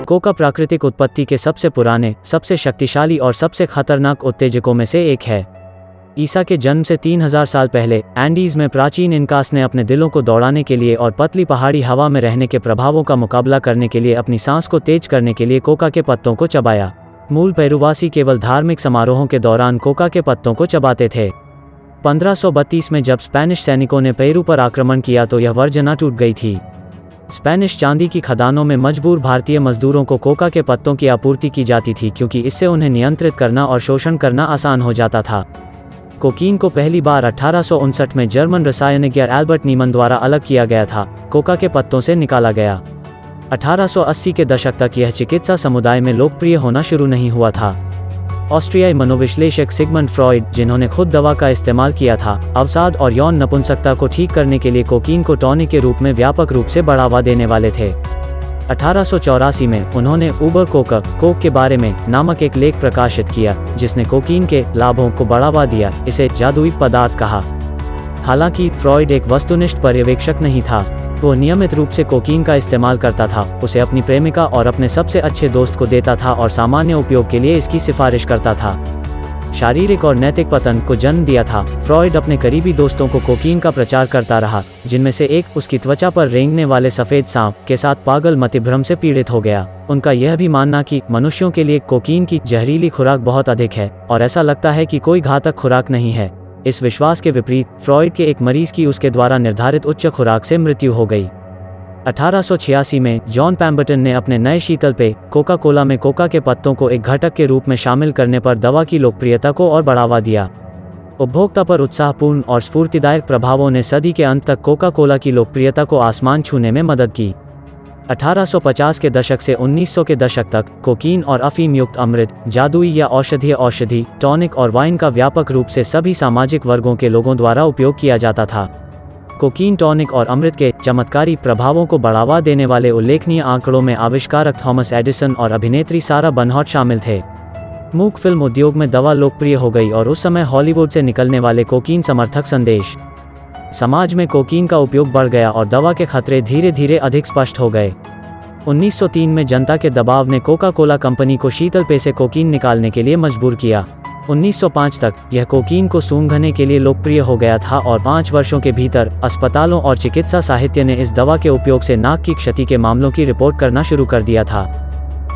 Coca प्राकृतिक उत्पत्ति के सबसे पुराने, सबसे शक्तिशाली और सबसे खतरनाक उत्तेजकों में से एक है। ईसा के जन्म से 3000 साल पहले एंडीज में प्राचीन इनकास ने अपने दिलों को दौड़ाने के लिए और पतली पहाड़ी हवा में रहने के प्रभावों का मुकाबला करने के लिए अपनी सांस को तेज करने के लिए कोका के पत्तों को चबाया। मूल पेरुवासी केवल धार्मिक समारोहों के दौरान कोका के पत्तों को चबाते थे। 1532 में जब स्पेनिश सैनिकों ने पेरू पर आक्रमण किया तो यह वर्जना टूट गई थी। स्पेनिश चांदी की खदानों में मजबूर भारतीय मजदूरों को कोका के पत्तों की आपूर्ति की जाती थी क्योंकि इससे उन्हें नियंत्रित करना और शोषण करना आसान हो जाता था। कोकीन को पहली बार 1859 में जर्मन रसायनज्ञ एल्बर्ट नीमन द्वारा अलग किया गया था, कोका के पत्तों से निकाला गया। 1880 के दशक तक यह चिकित्सा समुदाय में लोकप्रिय होना शुरू नहीं हुआ था। ऑस्ट्रियाई मनोविश्लेषक सिगमंड फ्रॉइड, जिन्होंने खुद दवा का इस्तेमाल किया था, अवसाद और यौन नपुंसकता को ठीक करने के लिए कोकीन को टॉनिक के रूप में व्यापक रूप से बढ़ावा देने वाले थे। 1884 में उन्होंने उबर कोक के बारे में नामक एक लेख प्रकाशित किया जिसने कोकीन के लाभों को बढ़ावा दिया, इसे जादुई पदार्थ कहा। हालांकि फ्रॉइड एक वस्तुनिष्ठ पर्यवेक्षक नहीं था, वो नियमित रूप से कोकीन का इस्तेमाल करता था, उसे अपनी प्रेमिका और अपने सबसे अच्छे दोस्त को देता था और सामान्य उपयोग के लिए इसकी सिफारिश करता था। शारीरिक और नैतिक पतन को जन्म दिया था। फ्रॉइड अपने करीबी दोस्तों को कोकीन का प्रचार करता रहा, जिनमें से एक उसकी त्वचा पर रेंगने वाले सफ़ेद सांप के साथ पागल मतिभ्रम से पीड़ित हो गया। उनका यह भी मानना कि मनुष्यों के लिए कोकीन की जहरीली खुराक बहुत अधिक है और ऐसा लगता है कि कोई घातक खुराक नहीं है। इस विश्वास के विपरीत फ्रॉइड के एक मरीज की उसके द्वारा निर्धारित उच्च खुराक से मृत्यु हो गई। 1886 में जॉन पैम्बर्टन ने अपने नए शीतल पेय कोका कोला में कोका के पत्तों को एक घटक के रूप में शामिल करने पर दवा की लोकप्रियता को और बढ़ावा दिया। उपभोक्ता पर उत्साहपूर्ण और स्फूर्तिदायक प्रभावों ने सदी के अंत तक कोका कोला की लोकप्रियता को आसमान छूने में मदद की। 1850 के दशक से 1900 के दशक तक कोकीन और अफीम युक्त अमृत, जादुई या औषधि, टॉनिक और वाइन का व्यापक रूप से सभी सामाजिक वर्गों के लोगों द्वारा उपयोग किया जाता था। कोकीन, टॉनिक और अमृत के चमत्कारी प्रभावों को बढ़ावा देने वाले उल्लेखनीय आंकड़ों में आविष्कारक थॉमस एडिसन और अभिनेत्री सारा बर्नहार्ट शामिल थे। मूक फिल्म उद्योग में दवा लोकप्रिय हो गई और उस समय हॉलीवुड से निकलने वाले कोकीन समर्थक संदेश समाज में कोकीन का उपयोग बढ़ गया और दवा के खतरे धीरे धीरे अधिक स्पष्ट हो गए। 1903 में जनता के दबाव ने कोका कोला कंपनी को शीतल पेय से कोकीन निकालने के लिए मजबूर किया। 1905 तक यह कोकीन को सूंघने के लिए लोकप्रिय हो गया था और 5 वर्षों के भीतर अस्पतालों और चिकित्सा साहित्य ने इस दवा के उपयोग से नाक की क्षति के मामलों की रिपोर्ट करना शुरू कर दिया था।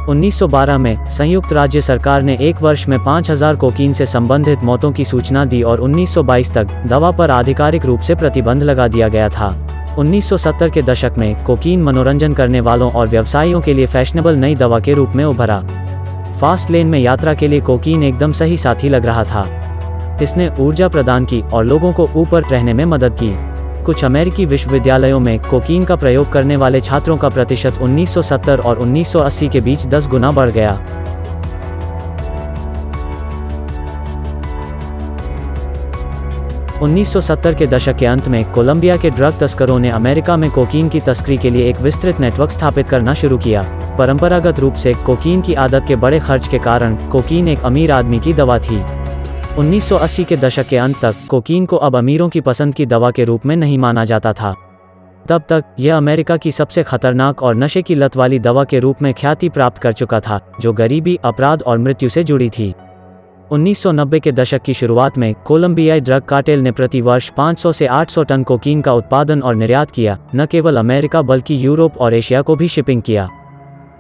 1912 में संयुक्त राज्य सरकार ने एक वर्ष में 5000 कोकीन से संबंधित मौतों की सूचना दी और 1922 तक दवा पर आधिकारिक रूप से प्रतिबंध लगा दिया गया था। 1970 के दशक में कोकीन मनोरंजन करने वालों और व्यवसायियों के लिए फैशनेबल नई दवा के रूप में उभरा। फास्ट लेन में यात्रा के लिए कोकीन एकदम सही साथी लग रहा था। इसने ऊर्जा प्रदान की और लोगों को ऊपर रहने में मदद की। कुछ अमेरिकी विश्वविद्यालयों में कोकीन का प्रयोग करने वाले छात्रों का प्रतिशत 1970 और 1980 के बीच 10 गुना बढ़ गया। – 1970 के दशक के अंत में कोलंबिया के ड्रग तस्करों ने अमेरिका में कोकीन की तस्करी के लिए एक विस्तृत नेटवर्क स्थापित करना शुरू किया। परंपरागत रूप से कोकीन की आदत के बड़े खर्च के कारण कोकीन एक अमीर आदमी की दवा थी। 1980 के दशक के अंत तक कोकीन को अब अमीरों की पसंद की दवा के रूप में नहीं माना जाता था। तब तक यह अमेरिका की सबसे खतरनाक और नशे की लत वाली दवा के रूप में ख्याति प्राप्त कर चुका था, जो गरीबी, अपराध और मृत्यु से जुड़ी थी। 1990 के दशक की शुरुआत में कोलंबियाई ड्रग कार्टेल ने प्रति वर्ष 500 से 800 टन कोकीन का उत्पादन और निर्यात किया, न केवल अमेरिका बल्कि यूरोप और एशिया को भी शिपिंग किया।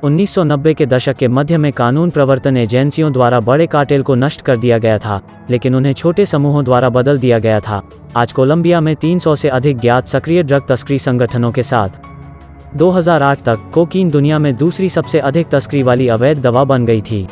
1990 के दशक के मध्य में कानून प्रवर्तन एजेंसियों द्वारा बड़े कार्टेल को नष्ट कर दिया गया था, लेकिन उन्हें छोटे समूहों द्वारा बदल दिया गया था। आज कोलंबिया में 300 से अधिक ज्ञात सक्रिय ड्रग तस्करी संगठनों के साथ 2008 तक कोकीन दुनिया में दूसरी सबसे अधिक तस्करी वाली अवैध दवा बन गई थी।